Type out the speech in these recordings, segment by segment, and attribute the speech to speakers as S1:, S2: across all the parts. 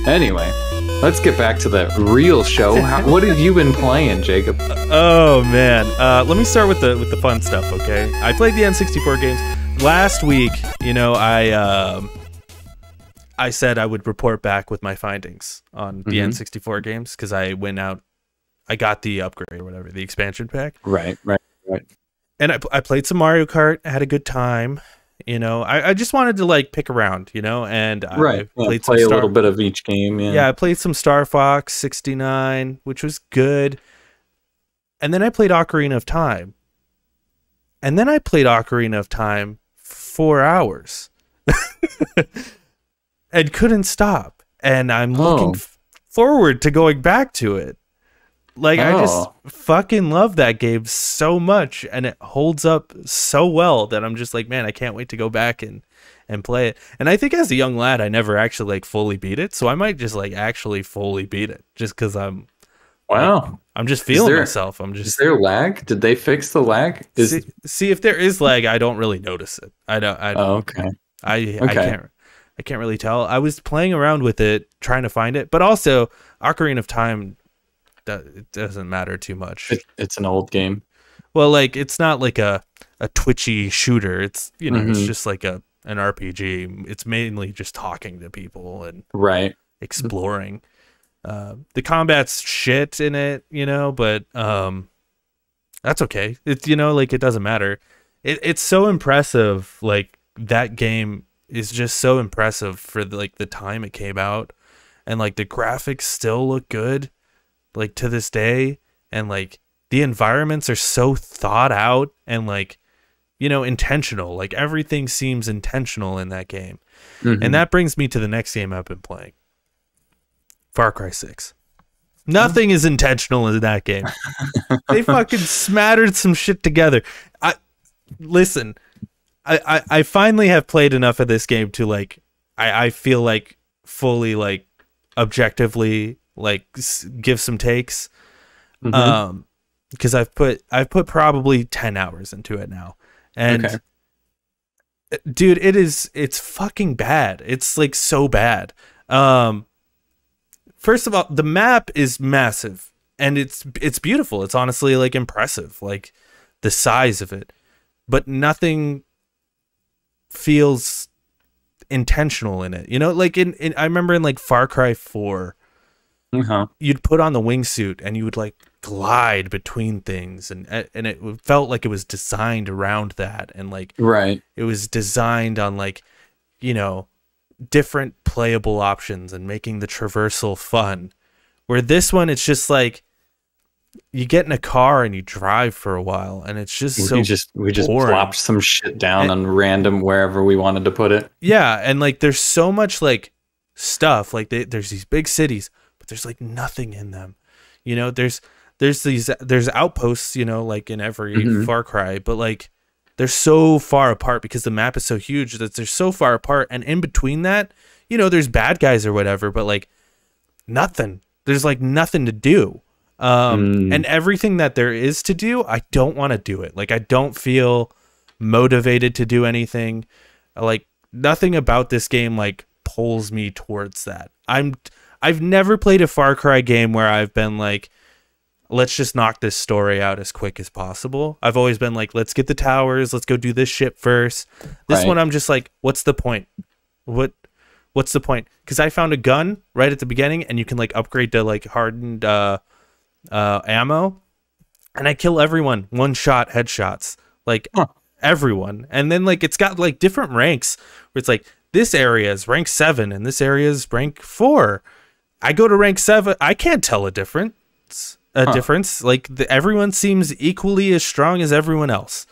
S1: Anyway, let's get back to the real show. What have you been playing, Jacob?
S2: Oh man, let me start with the fun stuff. Okay, I played the N64 games last week. You know, I said I would report back with my findings on the N64 games because I went out, I got the upgrade or whatever, the expansion pack.
S1: Right.
S2: And I played some Mario Kart, had a good time. You know, I just wanted to like pick around, you know, and I played
S1: play a little bit of each game.
S2: Yeah, I played some Star Fox 69, which was good. And then I played Ocarina of Time. And then I played Ocarina of Time 4 hours. And couldn't stop. And I'm looking forward to going back to it. Like, I just fucking love that game so much, and it holds up so well that I'm just like, man, I can't wait to go back and play it. And I think as a young lad, I never actually like fully beat it, so I might just like actually fully beat it just because I'm I'm just feeling myself. Is
S1: there lag? Did they fix the lag?
S2: See if there is lag, I don't really notice it. I don't.
S1: Okay.
S2: I can't really tell. I was playing around with it, trying to find it, but also Ocarina of Time. It doesn't matter too much.
S1: It's an old game.
S2: Well, like it's not like a twitchy shooter. It's it's just like an RPG. It's mainly just talking to people and exploring. The combat's shit in it, but that's okay. It's like it doesn't matter. It's so impressive. Like that game is just so impressive for the time it came out, and like the graphics still look good. Like to this day, and like the environments are so thought out and like intentional. Like everything seems intentional in that game. And that brings me to the next game I've been playing, Far Cry 6. Nothing is intentional in that game. They fucking smattered some shit together. I finally have played enough of this game to like I feel like fully like objectively like give some takes, because I've put probably 10 hours into it now, and dude, it's fucking bad. It's like so bad. First of all, the map is massive and it's beautiful. It's honestly like impressive, like the size of it, but nothing feels intentional in it. Like in I remember in like Far Cry 4. You'd put on the wingsuit and you would like glide between things, and it felt like it was designed around that, and like it was designed on like different playable options and making the traversal fun. Where this one, it's just like you get in a car and you drive for a while, and it's just we just
S1: plopped some shit down on random wherever we wanted to put it.
S2: Yeah, and like there's so much like stuff, like there's these big cities. But there's like nothing in them, there's outposts, like in every Far Cry, but like they're so far apart because the map is so huge that they're so far apart, and in between that, there's bad guys or whatever, but like nothing. There's like nothing to do, and everything that there is to do, I don't want to do it. Like I don't feel motivated to do anything. Like nothing about this game like pulls me towards that. I've never played a Far Cry game where I've been like, let's just knock this story out as quick as possible. I've always been like, let's get the towers, let's go do this shit first. This one, I'm just like, what's the point? What's the point? Because I found a gun right at the beginning, and you can like upgrade to like hardened ammo, and I kill everyone, one shot headshots, like everyone. And then like it's got like different ranks where it's like this area is rank 7 and this area is rank 4. I go to rank 7. I can't tell a difference. Like everyone seems equally as strong as everyone else,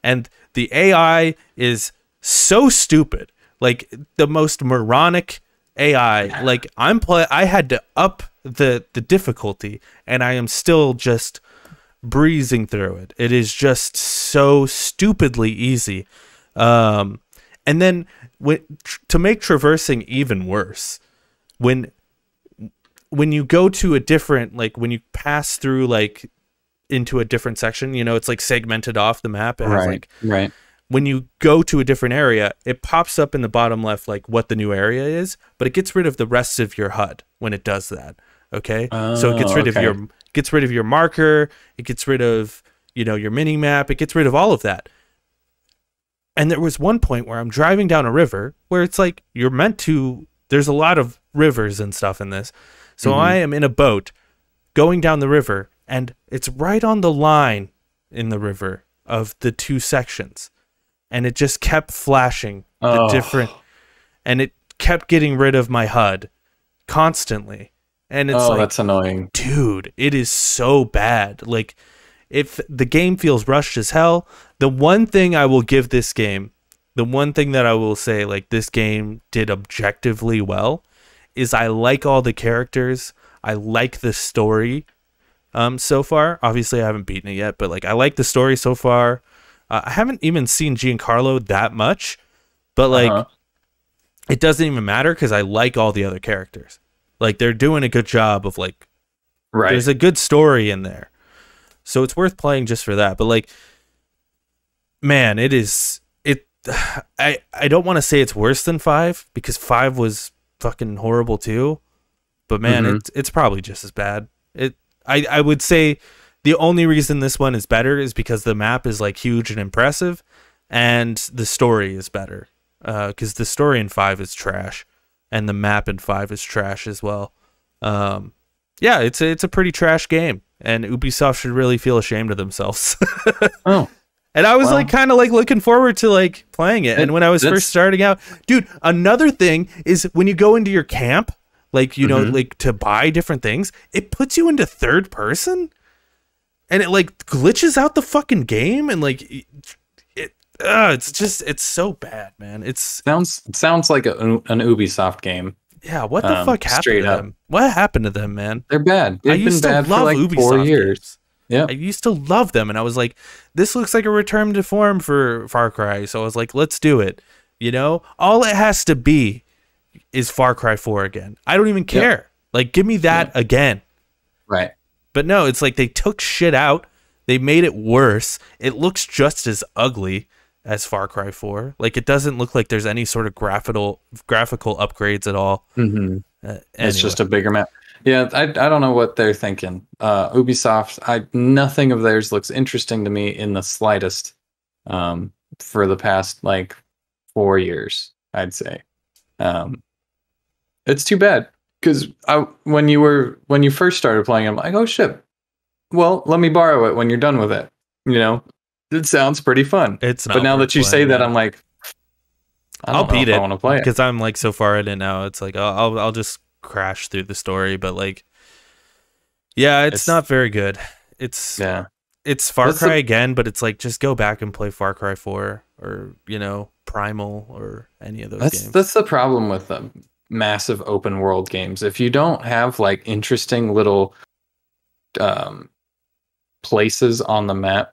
S2: and the AI is so stupid. Like the most moronic AI. Like I had to up the difficulty, and I am still just breezing through it. It is just so stupidly easy. And then to make traversing even worse, when you go to a different, like when you pass through like into a different section, it's like segmented off the map. It has when you go to a different area, it pops up in the bottom left like what the new area is, but it gets rid of the rest of your HUD when it does that. Okay, so it gets rid of your marker, it gets rid of your mini map, it gets rid of all of that. And there was one point where I'm driving down a river where it's like you're meant to. There's a lot of rivers and stuff in this, so I am in a boat going down the river, and it's right on the line in the river of the two sections. And it just kept flashing the different, and it kept getting rid of my HUD constantly. And it's like,
S1: that's annoying,
S2: dude. It is so bad. Like, if the game feels rushed as hell, the one thing I will give this game, the one thing that I will say, like, this game did objectively well, is I like all the characters. I like the story. So far, obviously I haven't beaten it yet, but like I like the story so far. I haven't even seen Giancarlo that much, but like it doesn't even matter because I like all the other characters. Like they're doing a good job of like, there's a good story in there, so it's worth playing just for that. But like, man, it is it. I don't want to say it's worse than 5 because 5 was fucking horrible too, but man, it's probably just as bad. I would say the only reason this one is better is because the map is like huge and impressive, and the story is better. Because the story in 5 is trash, and the map in 5 is trash as well. Yeah, it's a pretty trash game, and Ubisoft should really feel ashamed of themselves. And I was like kind of like looking forward to like playing it. And when I was first starting out, dude, another thing is when you go into your camp, like like to buy different things, it puts you into third person. And it like glitches out the fucking game, and like it's so bad, man. It
S1: sounds like an Ubisoft game.
S2: Yeah, what the fuck happened to them? What happened to them, man?
S1: They're bad.
S2: I used to love like Ubisoft
S1: 4 years.
S2: Games.
S1: Yeah,
S2: I used to love them, and I was like, this looks like a return to form for Far Cry. So I was like, let's do it. All it has to be is Far Cry 4 again. I don't even care. Yep. Like, give me that again.
S1: Right.
S2: But no, it's like they took shit out. They made it worse. It looks just as ugly as Far Cry 4. Like, it doesn't look like there's any sort of graphical upgrades at all.
S1: Anyway. It's just a bigger map. Yeah, I don't know what they're thinking. Ubisoft, nothing of theirs looks interesting to me in the slightest for the past, like, 4 years, I'd say. It's too bad. Because when you first started playing, I'm like, oh shit. Well, let me borrow it when you're done with it. It sounds pretty fun.
S2: It's not.
S1: But now that you say that, I'm like,
S2: I'll beat it.
S1: I want to play it
S2: because I'm like so far in it now. It's like I'll just crash through the story. But like, yeah, it's not very good. It's Far Cry again, but it's like just go back and play Far Cry 4 or Primal or any of those games.
S1: That's the problem with them. Massive open world games. If you don't have like interesting little places on the map,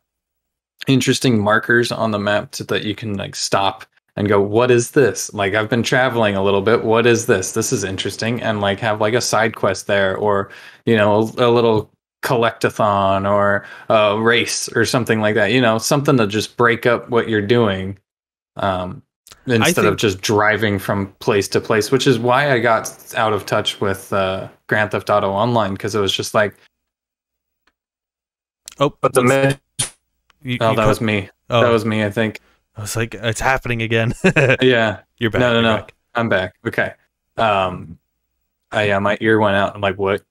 S1: interesting markers on the map so that you can like stop and go, what is this? Like, I've been traveling a little bit. What is this? This is interesting. And like have like a side quest there, or a little collectathon or a race or something like that. Something to just break up what you're doing. Instead of just driving from place to place, which is why I got out of touch with Grand Theft Auto Online, because it was just like, that was me. Oh. That was me, I think.
S2: I was like, it's happening again.
S1: Yeah,
S2: you're back.
S1: No,
S2: back.
S1: I'm back. Okay. My ear went out. I'm like, what?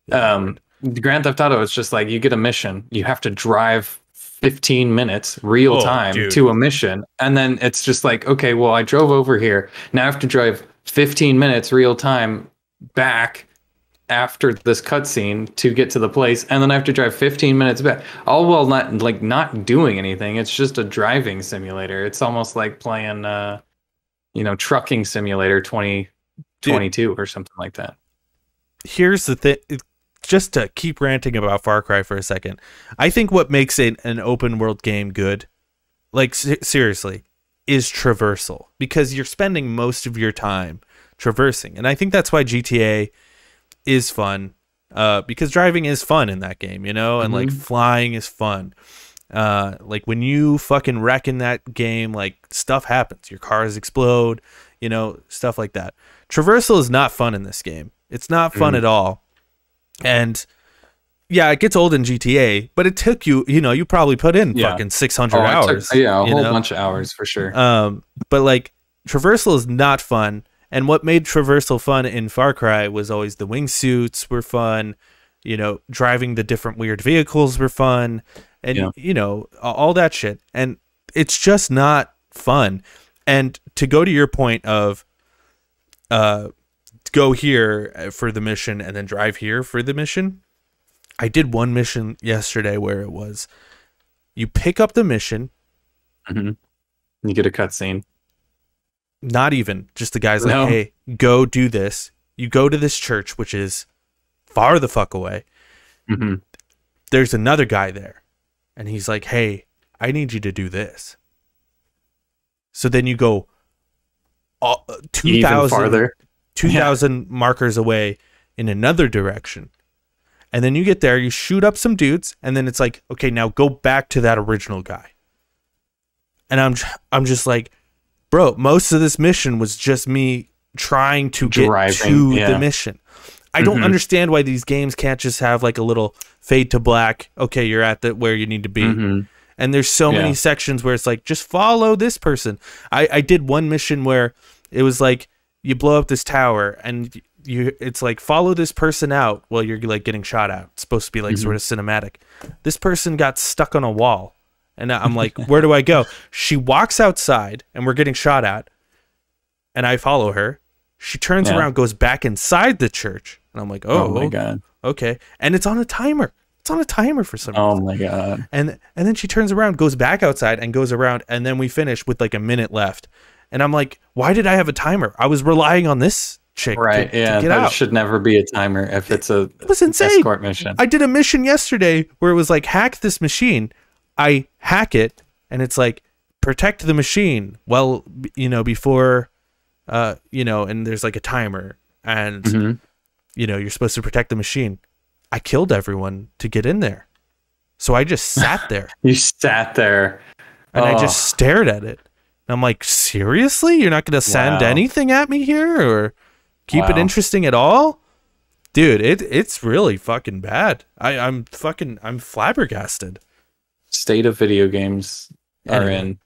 S1: Grand Theft Auto, it's just like you get a mission, you have to drive 15 minutes real time to a mission, and then it's just like, okay, well, I drove over here, now I have to drive 15 minutes real time back after this cutscene to get to the place, and then I have to drive 15 minutes back, all while not doing anything. It's just a driving simulator. It's almost like playing Trucking Simulator 2022 or something like that.
S2: Here's the thing, just to keep ranting about Far Cry for a second, I think what makes an open world game good, like seriously, is traversal, because you're spending most of your time traversing. And I think that's why GTA is fun, because driving is fun in that game, and like flying is fun. Like when you fucking wreck in that game, like stuff happens. Your cars explode, you know, stuff like that. Traversal is not fun in this game. It's not fun at all. And yeah, it gets old in GTA, but it took you, you know, you probably put in fucking 600 hours.
S1: A whole bunch of hours for sure.
S2: But like traversal is not fun. And what made traversal fun in Far Cry was always the wingsuits were fun, you know, driving the different weird vehicles were fun, and you know, all that shit. And it's just not fun. And to go to your point of go here for the mission and then drive here for the mission, I did one mission yesterday where it was you pick up the mission,
S1: you get a cutscene.
S2: Not even, just the guy's like, hey, go do this. You go to this church, which is far the fuck away. There's another guy there, and he's like, hey, I need you to do this. So then you go 2,000 markers away in another direction. And then you get there, you shoot up some dudes, and then it's like, okay, now go back to that original guy. And I'm just like, bro, most of this mission was just me trying to get to the mission. I don't understand why these games can't just have like a little fade to black. Okay, you're at where you need to be. And there's so many sections where it's like, just follow this person. I did one mission where it was like, you blow up this tower and it's like, follow this person out while you're like getting shot at. It's supposed to be like sort of cinematic. This person got stuck on a wall. And I'm like, where do I go? She walks outside and we're getting shot at. And I follow her. She turns around, goes back inside the church. And I'm like, oh my God. Okay. And it's on a timer. It's on a timer for some reason.
S1: Oh my God.
S2: And then she turns around, goes back outside and goes around. And then we finish with like a minute left. And I'm like, why did I have a timer? I was relying on this chick to get out.
S1: It should never be a timer if it's a
S2: it was insane.
S1: Escort mission.
S2: I did a mission yesterday where it was like, hack this machine. I hack it, and it's like, protect the machine. Well, you know, before, you know, and there's like a timer, and, you know, you're supposed to protect the machine. I killed everyone to get in there. So I just sat there.
S1: You sat there.
S2: And I just stared at it. And I'm like, seriously? You're not going to send anything at me here or keep it interesting at all? Dude, it's really fucking bad. I'm flabbergasted.
S1: State of video games are in.